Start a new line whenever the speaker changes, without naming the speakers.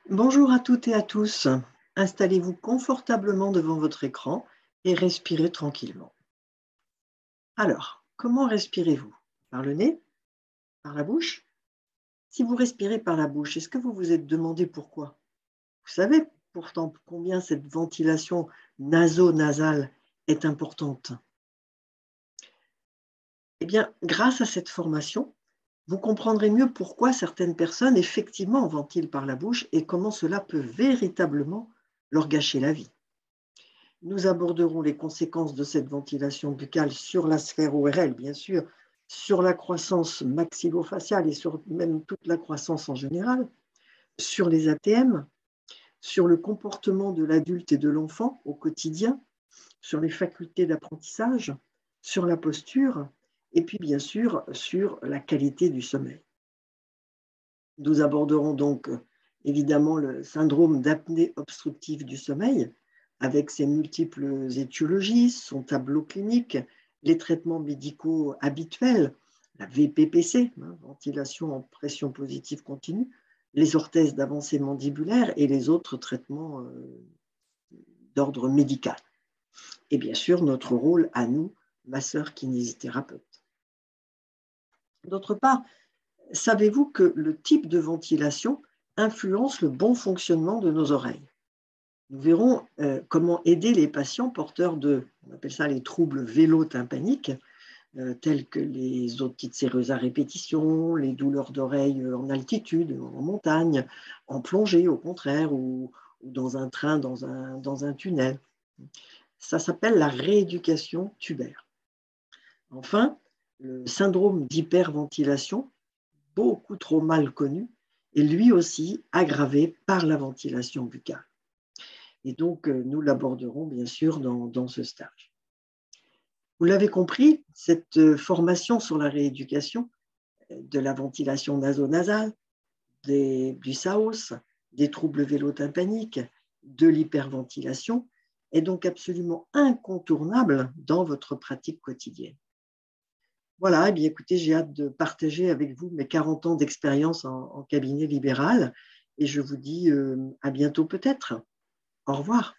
Bonjour à toutes et à tous. Installez-vous confortablement devant votre écran et respirez tranquillement. Alors, comment respirez-vous? Par le nez? Par la bouche? Si vous respirez par la bouche, est-ce que vous vous êtes demandé pourquoi? Vous savez pourtant combien cette ventilation naso-nasale est importante. Eh bien, grâce à cette formation, vous comprendrez mieux pourquoi certaines personnes effectivement ventilent par la bouche et comment cela peut véritablement leur gâcher la vie. Nous aborderons les conséquences de cette ventilation buccale sur la sphère ORL, bien sûr, sur la croissance maxillofaciale et sur même toute la croissance en général, sur les ATM, sur le comportement de l'adulte et de l'enfant au quotidien, sur les facultés d'apprentissage, sur la posture et puis bien sûr sur la qualité du sommeil. Nous aborderons donc évidemment le syndrome d'apnée obstructive du sommeil, avec ses multiples étiologies, son tableau clinique, les traitements médicaux habituels, la VPPC, ventilation en pression positive continue, les orthèses d'avancée mandibulaire et les autres traitements d'ordre médical. Et bien sûr, notre rôle à nous, masseurs kinésithérapeutes. D'autre part, savez-vous que le type de ventilation influence le bon fonctionnement de nos oreilles? Nous verrons comment aider les patients porteurs de, on appelle ça les troubles vélo-tympaniques, tels que les otites séreuses à répétition, les douleurs d'oreille en altitude, en montagne, en plongée au contraire, ou dans un train, dans un tunnel. Ça s'appelle la rééducation tubaire. Enfin, le syndrome d'hyperventilation, beaucoup trop mal connu, est lui aussi aggravé par la ventilation buccale. Et donc, nous l'aborderons bien sûr dans ce stage. Vous l'avez compris, cette formation sur la rééducation de la ventilation nasonasale, du SAOS, des troubles vélo-tympaniques, de l'hyperventilation, est donc absolument incontournable dans votre pratique quotidienne. Voilà, eh bien, écoutez, j'ai hâte de partager avec vous mes 40 ans d'expérience en cabinet libéral et je vous dis à bientôt peut-être. Au revoir.